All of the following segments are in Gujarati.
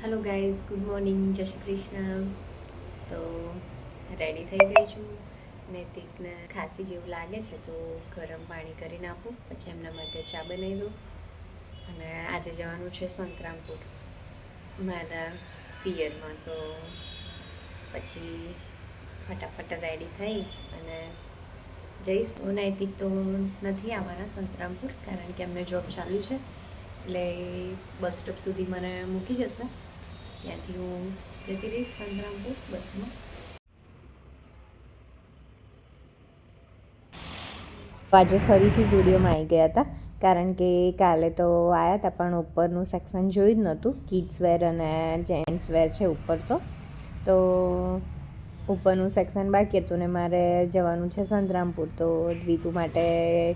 હેલો ગાઈઝ, ગુડ મોર્નિંગ, જય શ્રી કૃષ્ણ. તો રેડી થઈ ગઈ છું. નૈતિકને ખાંસી જેવું લાગે છે તો ગરમ પાણી કરીને આપું, પછી એમના માટે ચા બનાવી દઉં. અને આજે જવાનું છે સંતરામપુર મારા પિયરમાં, તો પછી ફટાફટ રેડી થઈ અને જઈશ. નૈતિક તો નથી આવવાના સંતરામપુર, કારણ કે એમને જોબ ચાલુ છે, એટલે બસ સ્ટોપ સુધી મને મૂકી જશે. ત્યાંથી હું જતી રહીશ સંતરામપુર બસમાં. આજે ફરીથી ઝુડિયોમાં આવી ગયા હતા, કારણ કે કાલે તો આવ્યા હતા પણ ઉપરનું સેક્શન જોયું જ નહોતું. કિડ્સ વેર અને જેન્ટ્સ વેર છે ઉપર, તો ઉપરનું સેક્શન બાકી હતું ને મારે જવાનું છે સંતરામપુર, તો દ્વિતુ માટે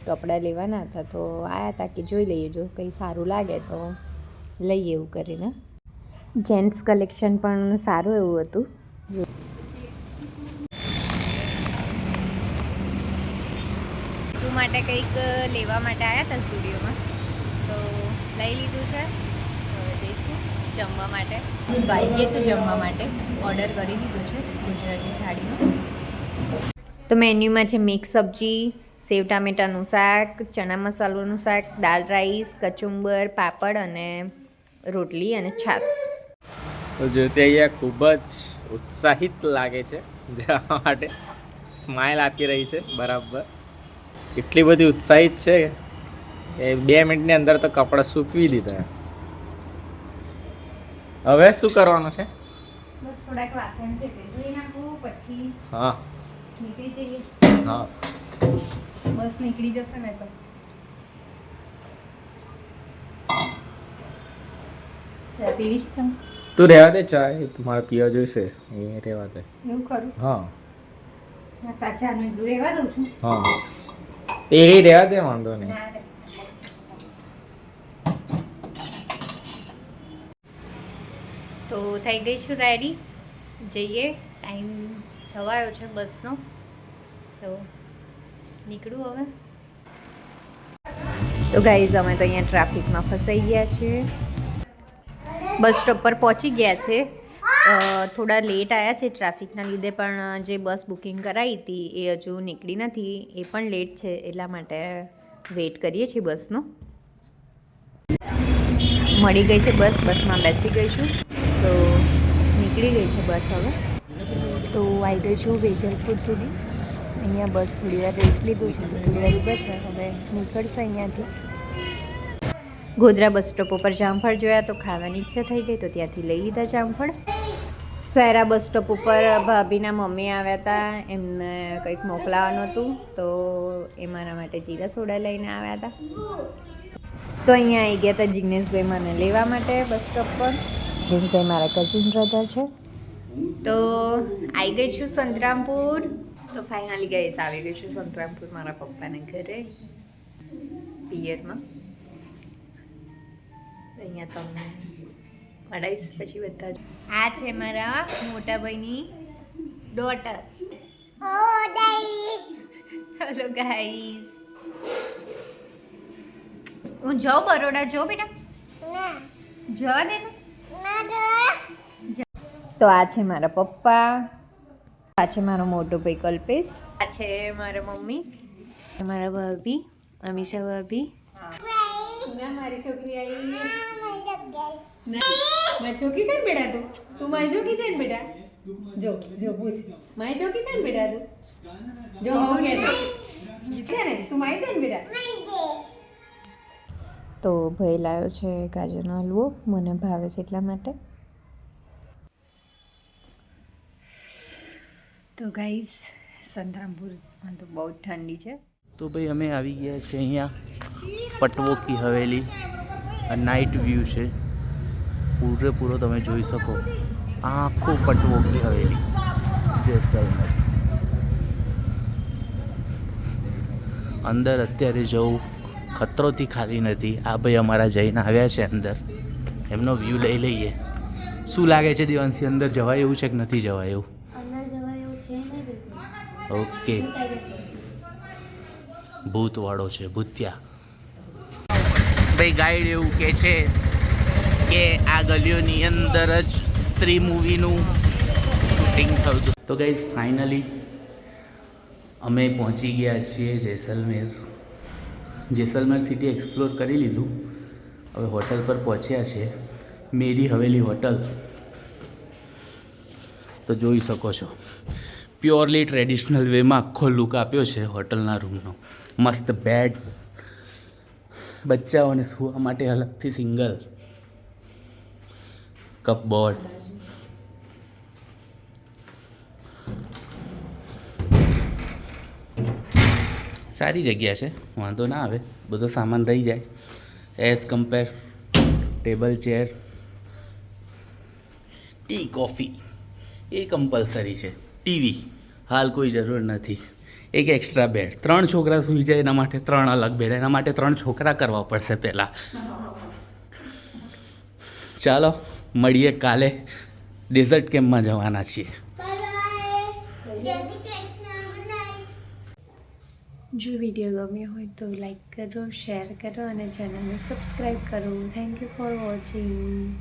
કપડાં લેવાના હતા. તો આવ્યા હતા કે જોઈ લઈએ, જો કંઈ સારું લાગે તો લઈએ એવું કરીને. જેન્ટ્સ કલેક્શન પણ સારું એવું હતું. તું માટે કંઈક લેવા માટે આવ્યા હતા સ્ટુડિયોમાં, તો લઈ લીધું છે. હવે જઈશું જમવા માટે. તો આવી ગઈ છે જમવા માટે, ઓર્ડર કરી દીધો છે ગુજરાતી થાળીનો. તો મેન્યુમાં છે મિક્સ સબ્જી, સેવ ટામેટાનું શાક, ચણા મસાલોનું શાક, દાળ રાઈસ, કચુંબર, પાપડ અને રોટલી અને છાશ. તો જ્યોતિ અહીંયા ખૂબ જ ઉત્સાહિત લાગે છે જવા માટે, સ્માઇલ આપી રહી છે બરાબર. એટલી બધી ઉત્સાહિત છે કે 2 મિનિટની અંદર તો કપડાં સૂકવી દીધા. હવે શું કરવાનું છે? બસ થોડાક વાસણ છે તે ધોઈ નાખું, પછી હા નીકળી જઈએ. હા, બસ નીકળી જશે ને તો ચા પીવી છે. તું રહેવા દે, ચા એ તમારે પીવા જોઈશે, એ રહેવા દે. એવું કરું? હા કાચાનું એકલું રહેવા દઉં છું. હા, એ રહેવા દે, વાંધો નહીં. તો થઈ ગઈ છું રેડી, જઈએ. ટાઈમ થવાયો છે બસનો, તો નીકળું હવે. તો ગાઈઝ, અમે તો અહીંયા ટ્રાફિકમાં ફસાઈ ગયા છીએ. બસ સ્ટોપ પર પહોંચી ગયા છે. થોડા લેટ આવ્યા છે ટ્રાફિકના લીધે, પણ જે બસ બુકિંગ કરાવી હતી એ હજુ નીકળી નથી, એ પણ લેટ છે, એટલા માટે વેઇટ કરીએ છીએ બસનો. મળી ગઈ છે બસ, બસમાં બેસી ગઈ છું, તો નીકળી ગઈ છે બસ હવે. તો આવી ગઈ છું વેજલપુર સુધી. અહીંયા બસ થોડી વાર રેસ્ટ લીધું છે, તો થોડી વાર ઊભા છે, હવે નીકળશે અહીંયાથી. ગોધરા બસ સ્ટોપ ઉપર જામફળ જોયા તો ખાવાની ઈચ્છા થઈ ગઈ, તો ત્યાંથી લઈ લીધા જામફળ. સહેરા બસ સ્ટોપ ઉપર ભાભીના મમ્મી આવ્યા હતા, એમને કંઈક મોકલાવાનું હતું, તો એ મારા માટે જીરા સોડા લઈને આવ્યા હતા. તો અહીંયા આવી ગયા હતા જિગ્નેશભાઈ મને લેવા માટે બસ સ્ટોપ પર. જિગ્નેશભાઈ મારા કઝિન બ્રધર છે. તો આવી ગઈ છું સંતરામપુર. તો ફાઇનલી ગાઈસ આવી ગઈ છું સંતરામપુર મારા પપ્પાને ઘરે, પિયરમાં. અહીંયા તમને મળાઈશ પછી બધા. આ છે મારા મોટા ભાઈની ડોટર. Hello guys. હું જાઉં બરોડા, જાઉં બેટા? જવા દે ને. તો આ છે મારા પપ્પા, આ છે મારો મોટો ભાઈ કલ્પેશ, આ છે મારા મમ્મી, મારા ભાભી અમીષા ભાભી. મારી છોકરી આવી. મારી છોકરી છે ને બેટા, તું મારી છોકરી છે ને બેટા? જો જો પૂછ, મારી છોકરી છે ને બેટા તું? જો હું કે છે ને તું મારી છે ને બેટા? તો ભાઈ લાવ્યો છે ગાજરનો હલવો, મને ભાવે છે એટલા માટે. તો ગાઈસ, સંતરામપુરમાં તો બહુ ઠંડી છે. તો ભાઈ અમે આવી ગયા છે અહીંયા પટવો કી હવેલી. આ નાઇટ વ્યૂ છે પૂરેપૂરો, તમે જોઈ શકો આખો પટવો કી હવેલી જેસલમેર. અંદર અત્યારે જવું ખતરોથી ખાલી નથી. આ ભાઈ અમારા જઈને આવ્યા છે અંદર, એમનો વ્યૂ લઈ લઈએ. શું લાગે છે દેવાંશી, અંદર જવાય એવું છે કે નથી જવાય એવું? ઓકે, ભૂતવાળો છે, ભૂતિયા. ભાઈ ગાઈડ એવું કહે છે કે આ ગલીઓની અંદર જ સ્ત્રી મૂવીનું શૂટિંગ થયું હતું. તો ગાઈઝ ફાઇનલી અમે પહોંચી ગયા છીએ જેસલમેર. જેસલમેર સિટી એક્સપ્લોર કરી લીધું. હવે હોટલ પર પહોંચ્યા છે, મેરી હવેલી હોટલ. તો જોઈ શકો છો પ્યોરલી ટ્રેડિશનલ વેમાં આખો લુક આપ્યો છે હોટલના રૂમનો. મસ્ત બેડ, બચ્ચાઓને સૂવા માટે અલગથી સિંગલ કપબોર્ડ. સારી જગ્યા છે, વાંધો ના આવે, બધો સામાન રહી જાય as compare. Table chair, tea coffee એ કમ્પલસરી છે. ટીવી હાલ કોઈ જરૂર નથી. એક એક્સ્ટ્રા બેડ, 3 છોકરા સૂઈ જાય એના માટે 3 અલગ બેડ, એના માટે 3 છોકરા કરવા પડશે પહેલાં. ચાલો મળીએ કાલે. ડેઝર્ટ કેમ્પમાં જવાના છીએ. જો વિડીયો ગમ્યો હોય તો લાઈક કરો, શેર કરો અને ચેનલને સબસ્ક્રાઈબ કરો. Thank you for watching.